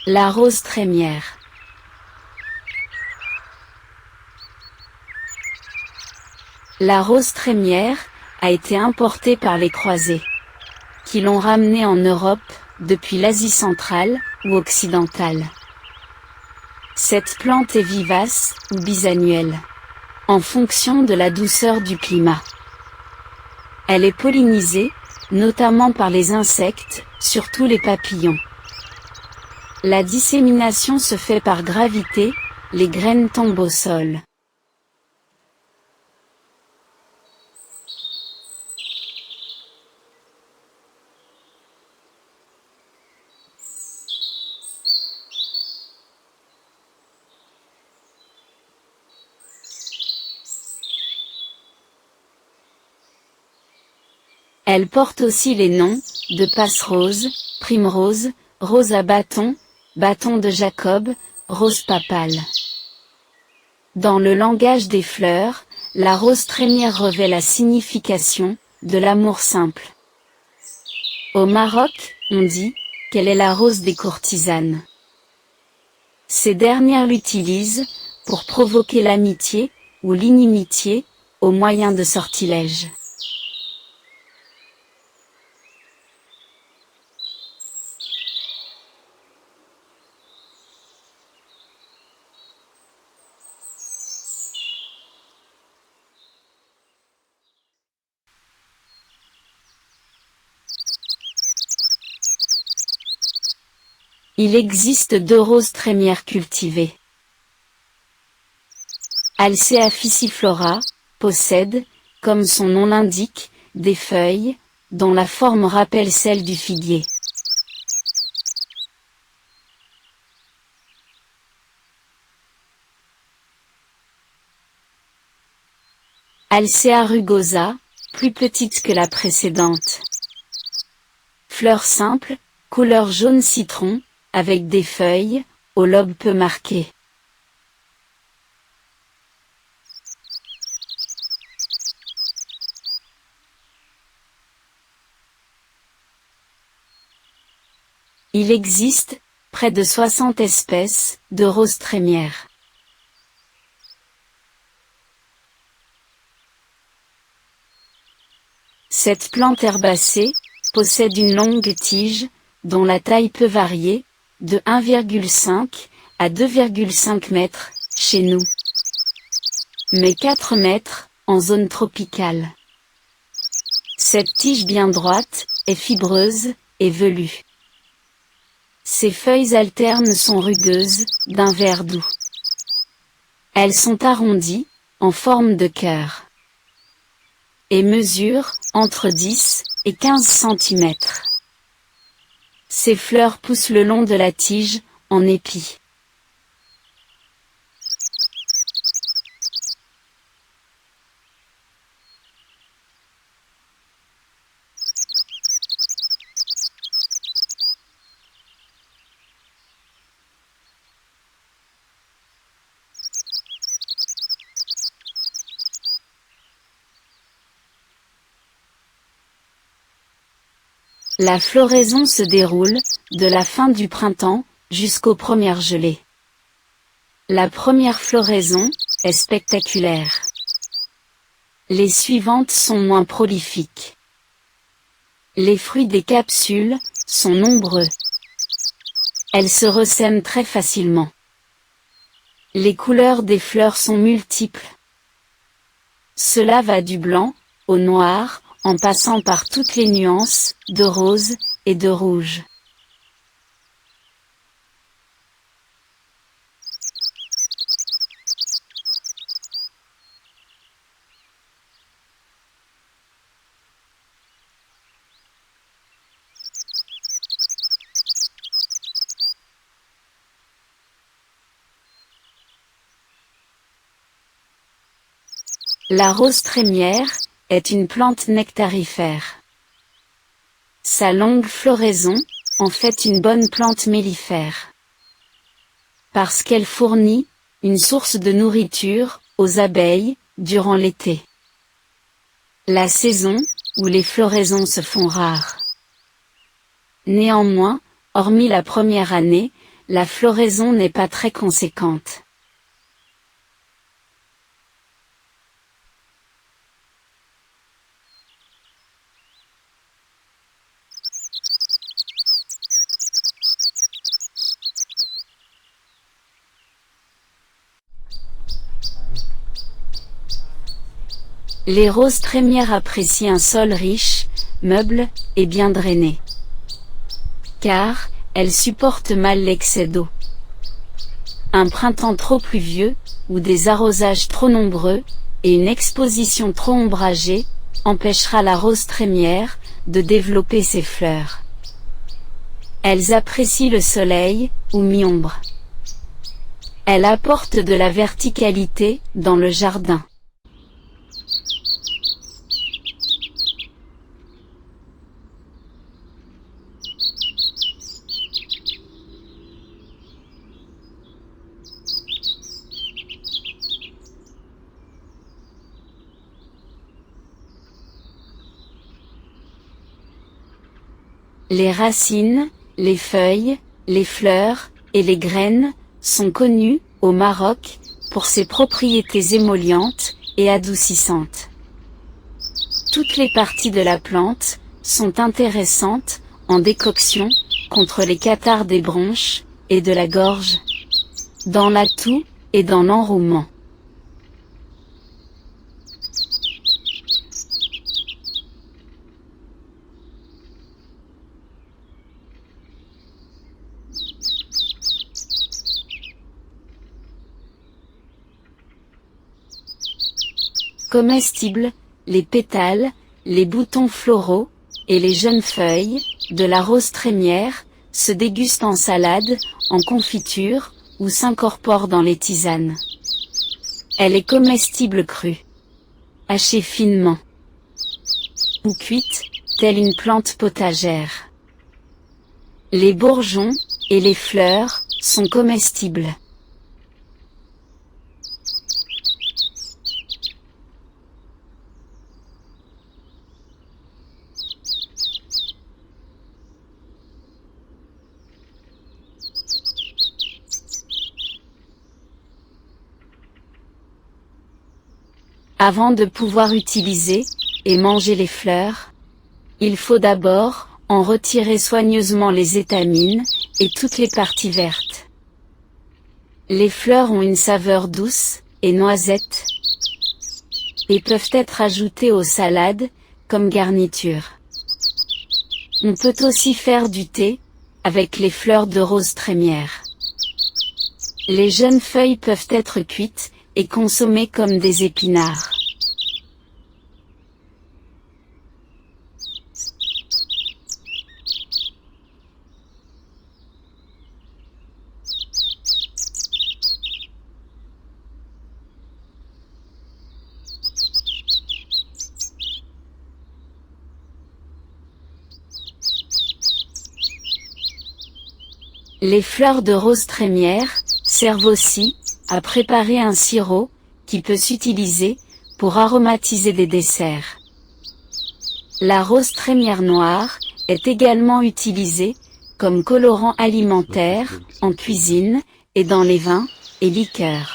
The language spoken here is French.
La rose trémière. La rose trémière a été importée par les croisés, qui l'ont ramenée en Europe, depuis l'Asie centrale ou occidentale. Cette plante est vivace ou bisannuelle, en fonction de la douceur du climat. Elle est pollinisée, notamment par les insectes, surtout les papillons. La dissémination se fait par gravité, les graines tombent au sol. Elle porte aussi les noms de passerose, primrose, rose à bâton, bâton de Jacob, rose papale. Dans le langage des fleurs, la rose trémière revêt la signification de l'amour simple. Au Maroc, on dit qu'elle est la rose des courtisanes. Ces dernières l'utilisent pour provoquer l'amitié ou l'inimitié au moyen de sortilèges. Il existe 2 roses trémières cultivées. Alcea ficiflora possède, comme son nom l'indique, des feuilles, dont la forme rappelle celle du figuier. Alcea rugosa, plus petite que la précédente. Fleurs simples, couleur jaune citron, avec des feuilles, au lobe peu marqué. Il existe près de 60 espèces de roses trémières. Cette plante herbacée possède une longue tige, dont la taille peut varier, de 1,5 à 2,5 mètres, chez nous, mais 4 mètres, en zone tropicale. Cette tige bien droite, est fibreuse, et velue. Ses feuilles alternes sont rugueuses, d'un vert doux. Elles sont arrondies, en forme de cœur, et mesurent entre 10 et 15 cm. Ces fleurs poussent le long de la tige, en épi. La floraison se déroule, de la fin du printemps, jusqu'aux premières gelées. La première floraison, est spectaculaire. Les suivantes sont moins prolifiques. Les fruits des capsules, sont nombreux. Elles se ressèment très facilement. Les couleurs des fleurs sont multiples. Cela va du blanc, au noir, en passant par toutes les nuances, de rose, et de rouge. La rose trémière, est une plante nectarifère. Sa longue floraison, en fait une bonne plante mellifère. Parce qu'elle fournit, une source de nourriture, aux abeilles, durant l'été. La saison, où les floraisons se font rares. Néanmoins, hormis la première année, la floraison n'est pas très conséquente. Les roses trémières apprécient un sol riche, meuble, et bien drainé. Car, elles supportent mal l'excès d'eau. Un printemps trop pluvieux, ou des arrosages trop nombreux, et une exposition trop ombragée, empêchera la rose trémière de développer ses fleurs. Elles apprécient le soleil, ou mi-ombre. Elles apportent de la verticalité dans le jardin. Les racines, les feuilles, les fleurs, et les graines, sont connues, au Maroc, pour ses propriétés émollientes, et adoucissantes. Toutes les parties de la plante, sont intéressantes, en décoction, contre les catarrhes des bronches, et de la gorge, dans la toux, et dans l'enrouement. Comestibles, les pétales, les boutons floraux, et les jeunes feuilles, de la rose trémière, se dégustent en salade, en confiture, ou s'incorporent dans les tisanes. Elle est comestible crue, hachée finement, ou cuite, telle une plante potagère. Les bourgeons, et les fleurs, sont comestibles. Avant de pouvoir utiliser, et manger les fleurs, il faut d'abord, en retirer soigneusement les étamines, et toutes les parties vertes. Les fleurs ont une saveur douce, et noisette, et peuvent être ajoutées aux salades, comme garniture. On peut aussi faire du thé, avec les fleurs de rose trémière. Les jeunes feuilles peuvent être cuites, et consommées comme des épinards. Les fleurs de rose trémière servent aussi à préparer un sirop qui peut s'utiliser pour aromatiser des desserts. La rose trémière noire est également utilisée comme colorant alimentaire en cuisine et dans les vins et liqueurs.